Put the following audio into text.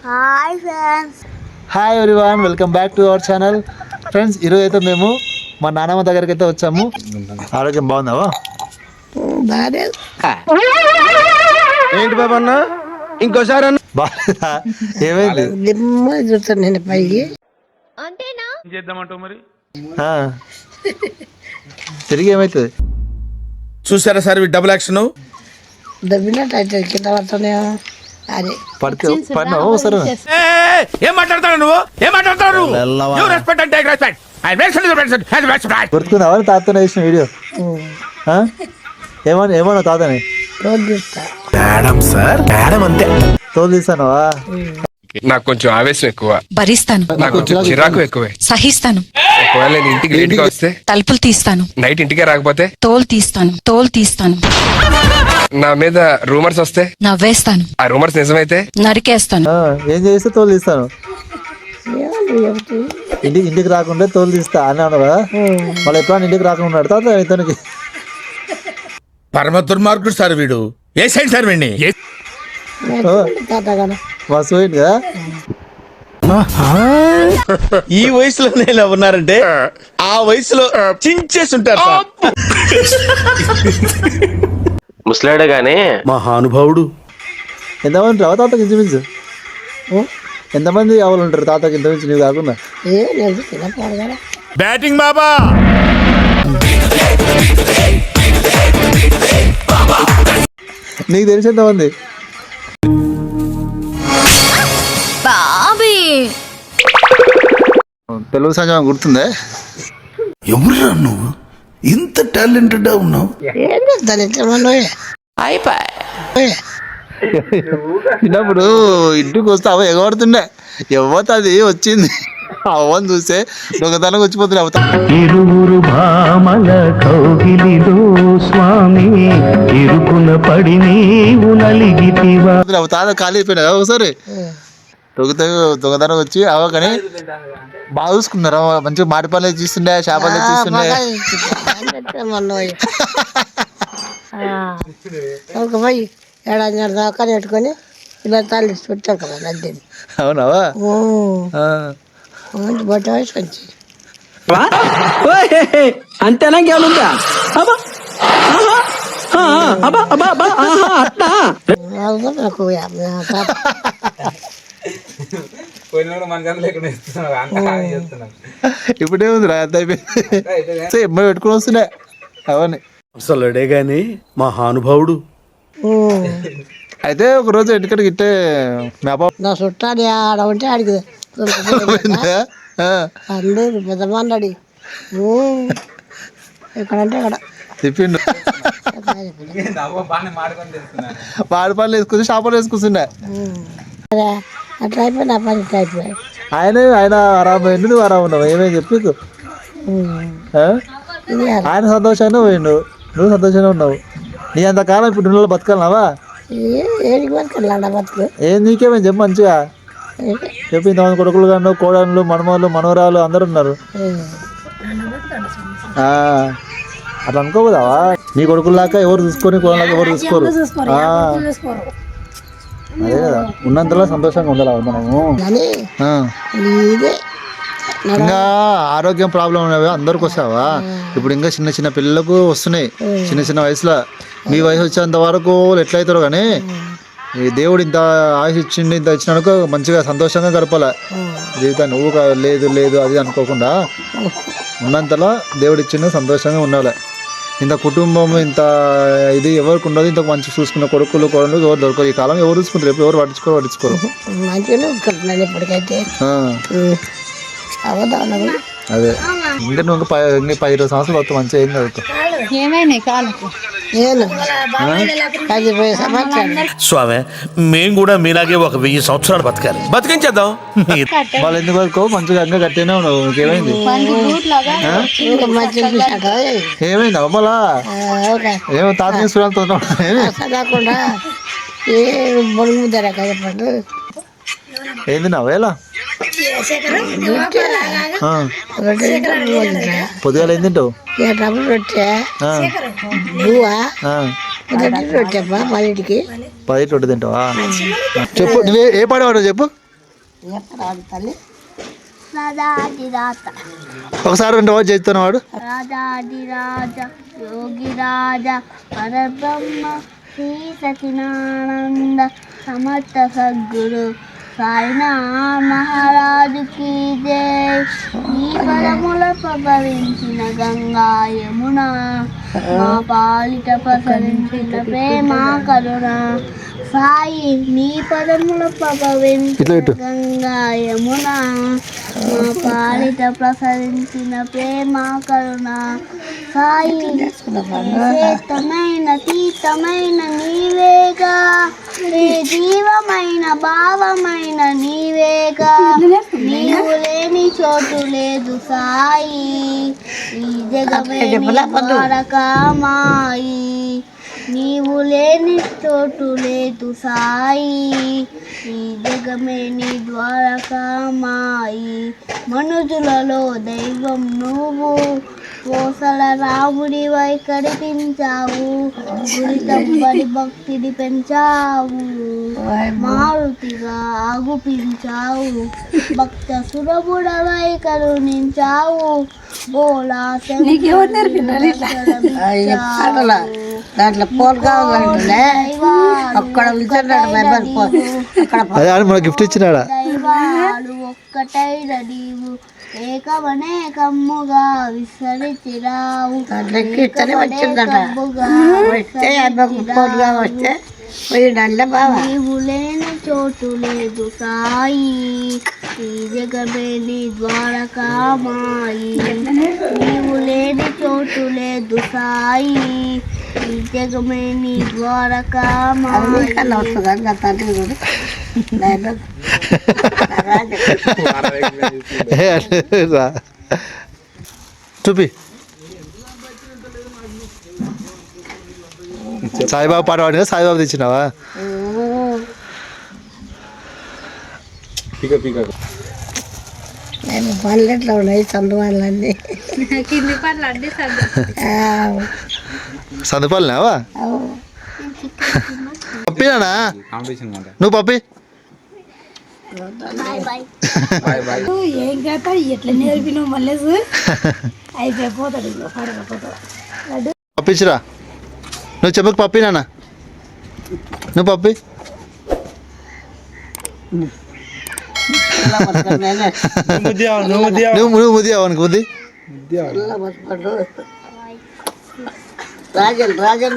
Hi friends. Hi everyone, welcome back to our channel. Friends, ఈరోజు అయితే మేము మా నాన్నమ్మ దగ్గరికి అయితే వచ్చాము. ఆరోగ్యం బాగుందావా? ఏంటి బాబా అన్న ఇంకోసారి అన్న బాగా ఏమైంది? చూస్తాను నేను పైకి చేద్దామంటావు మరి? ఆ, తిరిగి ఏమవుతుంది? చూసారా సార్ డబుల్ యాక్షన్. దబ్బినట్టు అయితే కింద పడుతున్నాయో అదే పడితే పడినావు సరే. ఏం మాట్లాడతాడు నువ్వు? ఏం మాట్లాడతాడు నువ్వు? రెస్పెక్ట్ అంటే రెస్పెక్ట్. గుర్తుకుందావా తాతనే వేసిన వీడియో? ఏమన్నా తాతని రోజు చూస్తా. మేడం సార్ మేడం అంతే. తోలు తీస్తానవా? నాకు కొంచెం ఆవేశం ఎక్కువ, భరిస్తాను. నాకు కొంచెం చిరాకు ఎక్కువే. సహిస్తాను. ఒకవేళ నేను ఇంటికి లేట్గా వస్తే, తలుపులు తీస్తాను. నైట్ ఇంటికే రాకపోతే, తోలు తీస్తాను. నా మీద రూమర్స్ వస్తే, నవ్వేస్తాను. ఆ రూమర్స్ నిజమైతే నరికేస్తాను. ఏం చేస్తే తోలు తీస్తాను? ఇంటికి రాకుండా తోలు తీస్తా అని అన్నావా? మళ్ళీ ఎప్పుడన్నా ఇంటికి రాకుండా తాత ఇతనికి పరమ దుర్మార్గుడు సార్ వీడు. ఏ సైడ్ సార్ వీడిని? తాత కదా మస్తు పోయింది కదా. ఈ వయసులో ఇలా ఉన్నారంటే ఆ వయసులో చించేసి ఉంటారు సార్. ముసలాడే గానీ మహానుభావుడు. ఎంతమంది రావు తాతకి ఇంచుమించు? ఎంతమంది ఆవులు ఉంటారు తాతకి ఇంచుమించు నీవు కాకుండా? ఏ నేను తినపాడు కదా. బ్యాటింగ్ బాబా. నీకు తెలిసి ఎంతమంది? తెలుగు సంజయం గుర్తుందే? ఎవరురా నువ్వు? ఇంత టాలెంటెడ్ ఉన్నావు? ఏం చేస్తాను ఇంట్లో చిన్నప్పుడు ఇంటికి వస్తే అవ ఎగబడుతుండే. ఎవతది వచ్చింది అవ్వని చూస్తే దొంగతనం వచ్చిపోతుండే. అవుతా ఇరువురు భామల కౌగిలిలో స్వామి ఇరుకున పడి నీవు నలిగితివా. తాత ఖాళీ అయిపోయినా ఒకసారి దొంగతనం వచ్చి అవ కానీ బాగా చూసుకున్నారు. మంచిగా మాటి పనులు తీస్తుండే, చేపలు తీస్తుండే. పోయి ఏడాది దాకా నెట్టుకొని ఇలా తల్లి పెట్టాం కదా నద్దని. అవునావా? మంచి బట్ట వయసు వచ్చి అంతేనా గేలుందా? నాకు ఇప్పుడేముంది రా, అంత అయిపోయింది. ఎమ్మ పెట్టుకుని వస్తుండే అవన్నీ. అసలుడే గాని మహానుభావుడు. అయితే ఒక రోజు ఇంటికడికి ఇట్టే మేప నా చుట్టాడు ఆడ ఉంటే ఆడికి అందరు పెద్ద మంది ఎక్కడంటే అక్కడ చెప్పిండు. వాడి పనులు వేసుకొచ్చి చేపలు వేసుకొస్తుండే. అట్లా అయిపోయి నా పని ఇట్లా అయిపోయాయి. ఆయన ఆరాం పోయిండు, నువ్వు ఆరాం ఉన్నావు. ఏమేమి చెప్పు. ఆయన సంతోషంగా పోయిండు, నువ్వు సంతోషంగా ఉన్నావు. నీ అంతకాలం ఇప్పుడు నువ్వు బతకాలన్నావా? ఏడికి బతకల్లా బతుకు ఏం నీకేమని చెప్పు మంచిగా చెప్పు. ఇంతమంది కొడుకులు కానీ కోడళ్ళు మనమలు మనవరాలు అందరు ఉన్నారు. అట్లా అనుకోకూడదావా? నీ కొడుకులాగా ఎవరు చూసుకొని కోడలాగా ఎవరు చూసుకోరు. అదే కదా, ఉన్నంతలో సంతోషంగా ఉండాలి మనము. ఇంకా ఆరోగ్యం ప్రాబ్లం ఉన్నవి అందరికి వస్తావా? ఇప్పుడు ఇంకా చిన్న చిన్న పిల్లలకు వస్తున్నాయి చిన్న చిన్న వయసులో. మీ వయసు వచ్చేంత వరకు ఎట్లయితారో కానీ ఈ దేవుడు ఇంత ఆయుష్ ఇచ్చిండి, ఇంత ఇచ్చినాక మంచిగా సంతోషంగా గడపాలి జీవితాన్ని. ఊక లేదు లేదు అది అనుకోకుండా ఉన్నంతలో దేవుడు ఇచ్చిండు సంతోషంగా ఉండాలి. ఇంత కుటుంబం ఇంత ఇది ఎవరికి ఉండదు. ఇంత మంచి చూసుకున్న కొడుకులు కోడలు ఎవరు దొరకరు. ఈ కాలం ఎవరు చూసుకుంటారు? రేపు ఎవరు పట్టించుకోరు. మంచిగానే ఉంటున్నాను ఇప్పటికైతే. అదే ఇంకా నువ్వు 10-20 సంవత్సరాలు వస్తావు, మంచిగా ఏం చదువుతావు. స్వామి మేము కూడా మీలాగే ఒక 1000 సంవత్సరాలు బతకాలి. బతికించేద్దాం. వాళ్ళు ఎందుకు వరకు మంచిగా అన్నీ కట్టేనే ఉన్నావు. ఇంకేమైంది? ఏమైంది అమ్మలా? ఏమో తాత చూడాలతో కాకుండా ఏ బొడుగు ముద్దర చెప్పండి. ఏంది నా వేళ పొద్దుగాల ఏం తింటావు? డబ్బులు రొట్టె బువ్వా రొట్టెప్ప 10కి 10 రొట్టె తింటావా? చెప్పు, నువ్వే ఏ పాడేవాడు చెప్పు. ఎక్కడ తల్లి రాజాదిరాజ ఒకసారి 2 రోజు చెప్తాను వాడు. రాజాదిరాజ యోగిరాజ పరబ్రహ్మ శ్రీ సచినానంద సమర్థ సద్గురు సాయినాథ్ మహారాజుకి జై. నీ పదముల ప్రభవించిన గంగా యమున మా పాలిట ప్రసరించిన ప్రేమ కరుణ సాయి. నీ పదముల ప్రభవించిన గంగా యమున మా పాలిట ప్రసరించిన ప్రేమ కరుణ సాయి. శ్రేష్టమైన తీర్థమైన నీవేగా, ఏ జీవమైన భావమైన నీవేగా. నీవు లేని చోటు లేదు సాయి, ఈ జగమే ద్వారకామాయి. నీవు లేని చోటు లేదు సాయి, ఈ జగమే నీ ద్వారకామాయి. మనుజులలో దైవం నువ్వు, కోసల రాముడివై కనిపించావు. గురితంబడి భక్తిని పెంచావు, మారుతిగా ఆగుపించావు. భక్త సురభుడవై కరుణించావు. బోలా దాంట్లో పోల్ కావాలంటే అక్కడ మన గిఫ్ట్ ఇచ్చినాడా. దైవాలు ఒక్కటైన నీవు ఏకమనేకమ్ముగా విస్తరించిరావు. వస్తే పోయిండల్ల బావా. నీవు లేని చోటు లేదు సాయి, ఈ జగమే నీ ద్వారకామాయి. నీవు లేని చోటు లేదు సాయి, ఈ జగమే నీ ద్వారకామాయి. తండ్రి కూడా చూపి సాయిబాబా పాట పాడినా సాయిబాబు తెచ్చినావా. నేను పనులు ఎట్లా ఉన్నాయి చందు వాళ్ళన్నీ సందుపాలనావా పప్పినానా నువ్వు పప్పి. ఏం కదా ఎట్లా నేర్పినావు మళ్ళీ అయిపోతాడు పప్పించురా. నువ్వు చెప్పకు పప్పినానా, నువ్వు పప్పి. నువ్వు ముదియావు అనుకో ముద్ది. రాజన్ రాజన్